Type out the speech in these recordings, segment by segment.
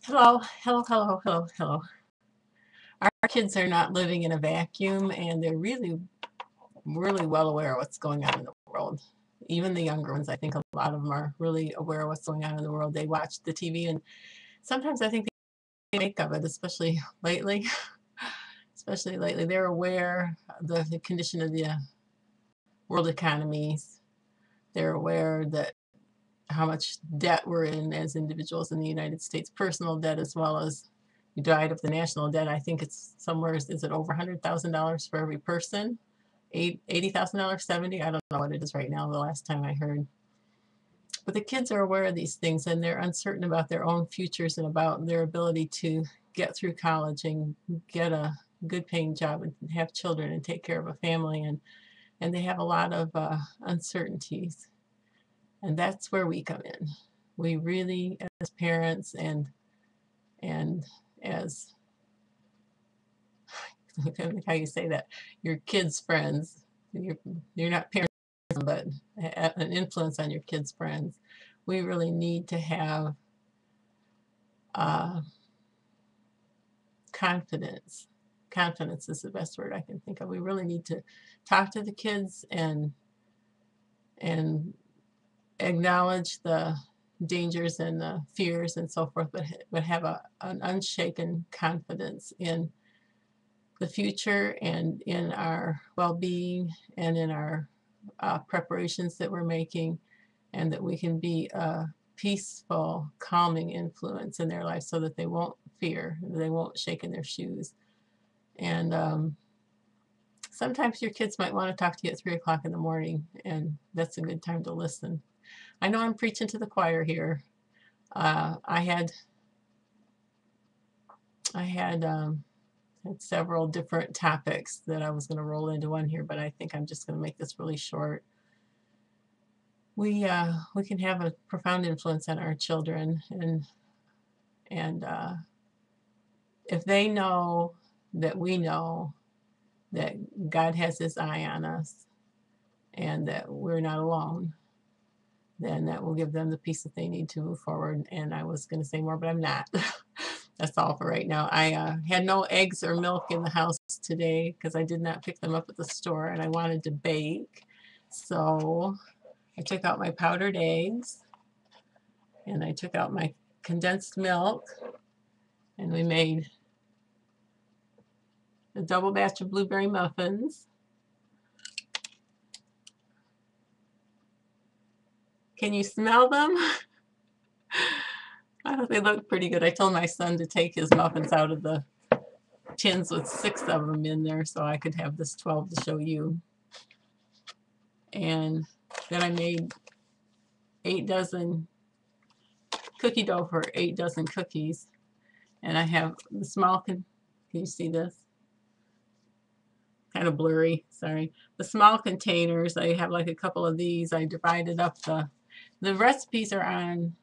Hello, hello, hello, hello, hello. Our kids are not living in a vacuum and they're really, really well aware of what's going on in the world. Even the younger ones, I think a lot of them are really aware of what's going on in the world. They watch the TV and sometimes I think they make of it, especially lately. Especially lately, they're aware of the condition of the world economies. They're aware that how much debt we're in as individuals in the United States, personal debt as well as we died of the national debt. I think it's somewhere, is it over $100,000 for every person? $80,000, 70? I don't know what it is right now, the last time I heard. But the kids are aware of these things and they're uncertain about their own futures and about their ability to get through college and get a good paying job and have children and take care of a family. And they have a lot of uncertainties. And that's where we come in. We really, as parents and as how you say that, your kids' friends, you're not parents, but an influence on your kids' friends. We really need to have uh, confidence. Confidence is the best word I can think of. We really need to talk to the kids and acknowledge the dangers and the fears and so forth, but have an unshaken confidence in the future and in our well-being and in our preparations that we're making, and that we can be a peaceful, calming influence in their life so that they won't fear, they won't shake in their shoes. And sometimes your kids might want to talk to you at 3 o'clock in the morning, and that's a good time to listen. I know I'm preaching to the choir here. I had several different topics that I was going to roll into one here, but I think I'm just going to make this really short. We can have a profound influence on our children, and if they know that we know that God has His eye on us and that we're not alone, then that will give them the peace that they need to move forward. And I was going to say more, but I'm not. That's all for right now. I had no eggs or milk in the house today because I did not pick them up at the store and I wanted to bake. So I took out my powdered eggs and I took out my condensed milk and we made a double batch of blueberry muffins. Can you smell them? I thought they looked pretty good. I told my son to take his muffins out of the tins with 6 of them in there so I could have this 12 to show you. And then I made 8 dozen cookie dough for 8 dozen cookies. And I have the small, can you see this? Kind of blurry, sorry. The small containers, I have like a couple of these. I divided up the recipes are on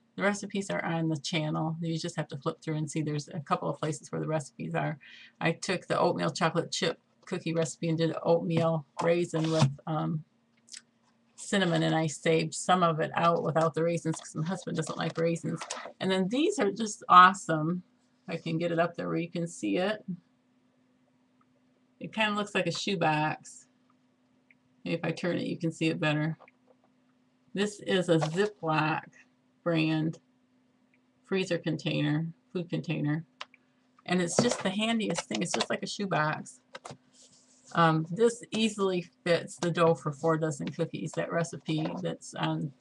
the channel. You just have to flip through and see there's a couple of places where the recipes are. I took the oatmeal chocolate chip cookie recipe and did oatmeal raisin with cinnamon, and I saved some of it out without the raisins because my husband doesn't like raisins. And then these are just awesome. I can get it up there where you can see it. It kind of looks like a shoebox. Maybe if I turn it you can see it better. This is a Ziploc brand freezer container, food container, and it's just the handiest thing. It's just like a shoebox. This easily fits the dough for 4 dozen cookies. That recipe that's on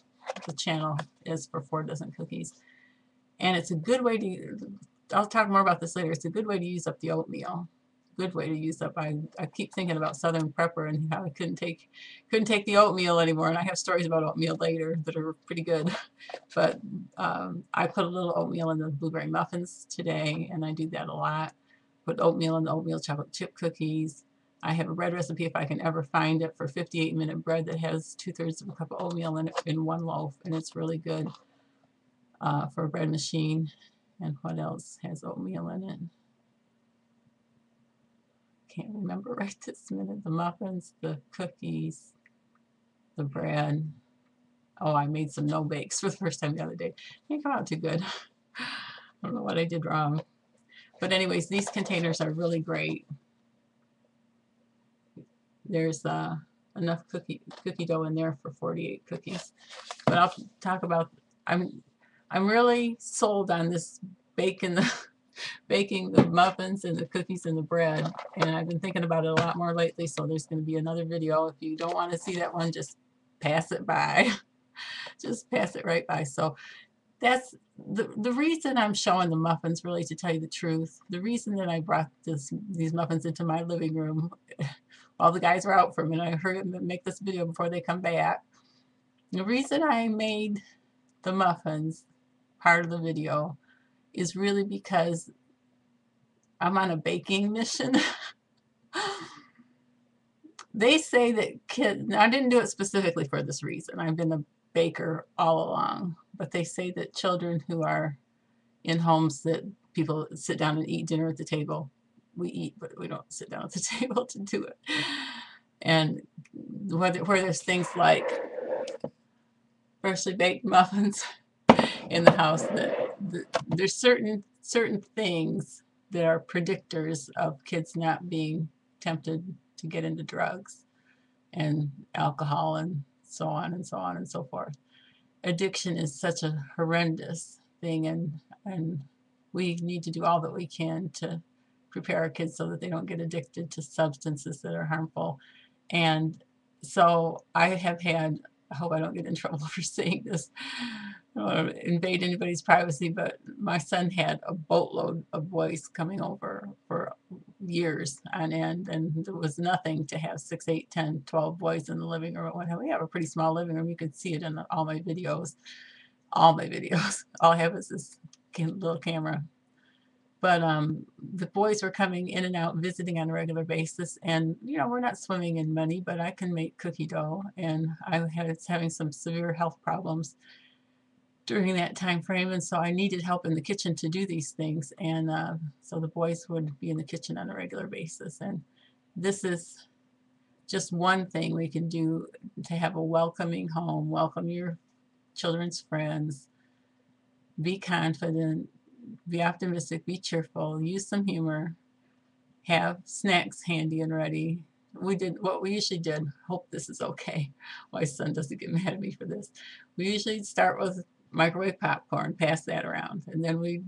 the channel is for 4 dozen cookies. And it's a good way to, I'll talk more about this later, it's a good way to use up the oatmeal. Good way to use up. I keep thinking about Southern Prepper and how I couldn't take the oatmeal anymore, and I have stories about oatmeal later that are pretty good. But I put a little oatmeal in the blueberry muffins today, and I do that a lot. Put oatmeal in the oatmeal chocolate chip cookies. I have a bread recipe, if I can ever find it, for 58-minute bread that has 2/3 of a cup of oatmeal in it in 1 loaf, and it's really good for a bread machine. And what else has oatmeal in it? Can't remember right this minute. The muffins, the cookies, the bread. Oh, I made some no bakes for the first time the other day. They come out too good. I don't know what I did wrong. But anyways, these containers are really great. There's enough cookie dough in there for 48 cookies. But I'll talk about, I'm really sold on this baking the muffins and the cookies and the bread. And I've been thinking about it a lot more lately, so there's going to be another video. If you don't want to see that one, just pass it by. Just pass it right by. So that's the reason I'm showing the muffins, really, to tell you the truth. The reason that I brought these muffins into my living room while the guys were out for a minute, I heard them make this video before they come back. The reason I made the muffins part of the video is really because I'm on a baking mission. They say that kids, now I didn't do it specifically for this reason. I've been a baker all along, but they say that children who are in homes that people sit down and eat dinner at the table, we eat, but we don't sit down at the table to do it. And where there's things like freshly baked muffins in the house, that there's certain things that are predictors of kids not being tempted to get into drugs and alcohol and so on and so on and so forth. Addiction is such a horrendous thing, and we need to do all that we can to prepare our kids so that they don't get addicted to substances that are harmful. And so I have had, I hope I don't get in trouble for saying this, I don't want to invade anybody's privacy, but my son had a boatload of boys coming over for years on end, and there was nothing to have 6, 8, 10, 12 boys in the living room. We have a pretty small living room. You can see it in all my videos. All my videos. All I have is this little camera. But the boys were coming in and out, visiting on a regular basis. And, you know, we're not swimming in money, but I can make cookie dough. And I was having some severe health problems during that time frame. And so I needed help in the kitchen to do these things. And so the boys would be in the kitchen on a regular basis. And this is just one thing we can do to have a welcoming home, welcome your children's friends, be confident, be optimistic, be cheerful, use some humor, have snacks handy and ready. We did what we usually did. Hope this is okay. My son doesn't get mad at me for this. We usually start with microwave popcorn, pass that around, and then we'd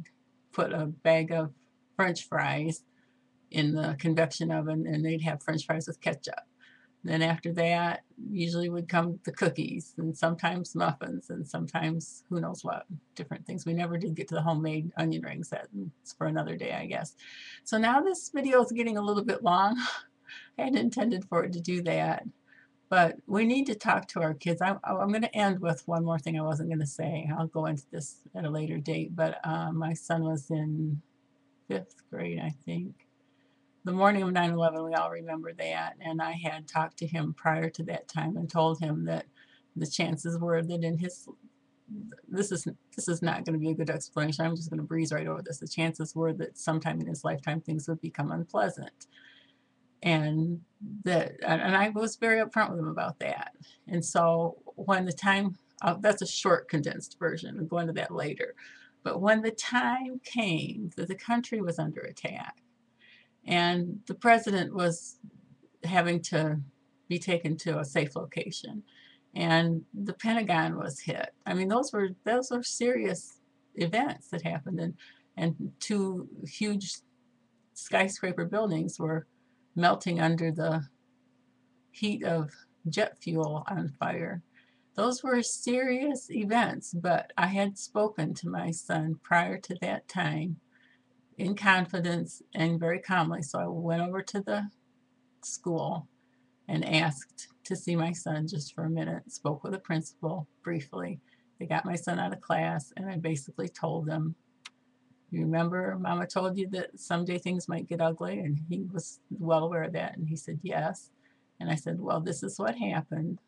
put a bag of French fries in the convection oven, and they'd have French fries with ketchup. Then after that, usually would come the cookies, and sometimes muffins, and sometimes who knows what, different things. We never did get to the homemade onion rings. That's for another day, I guess. So now this video is getting a little bit long. I hadn't intended for it to do that, but we need to talk to our kids. I'm going to end with one more thing I wasn't going to say. I'll go into this at a later date, but my son was in 5th grade, I think. The morning of 9/11, we all remember that, and I had talked to him prior to that time and told him that the chances were that in his, this is not going to be a good explanation. I'm just going to breeze right over this. The chances were that sometime in his lifetime things would become unpleasant, and I was very upfront with him about that. And so when the time, that's a short condensed version. I'll go into that later. But when the time came that the country was under attack, and the president was having to be taken to a safe location, and the Pentagon was hit. I mean, those were serious events that happened, and 2 huge skyscraper buildings were melting under the heat of jet fuel on fire. Those were serious events, but I had spoken to my son prior to that time in confidence and very calmly. So I went over to the school and asked to see my son just for a minute, spoke with the principal briefly. They got my son out of class, and I basically told them, you remember Mama told you that someday things might get ugly? And he was well aware of that, and he said yes. And I said, well, this is what happened.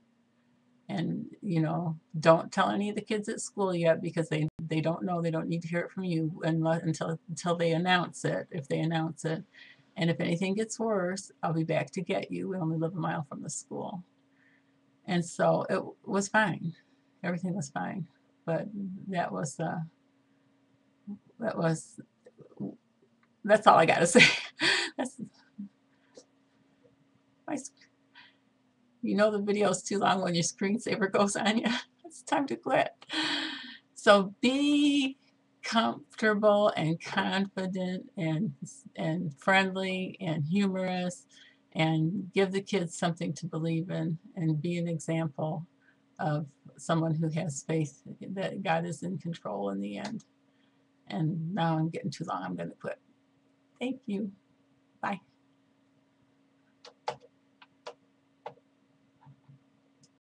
And, you know, don't tell any of the kids at school yet, because they don't know. They don't need to hear it from you until they announce it, if they announce it. And if anything gets worse, I'll be back to get you. We only live a mile from the school. And so it was fine. Everything was fine. But that was That's all I got to say. That's, you know the video is too long when your screensaver goes on you. It's time to quit. So be comfortable and confident and friendly and humorous, and give the kids something to believe in, and be an example of someone who has faith that God is in control in the end. And now I'm getting too long. I'm going to quit. Thank you. Bye.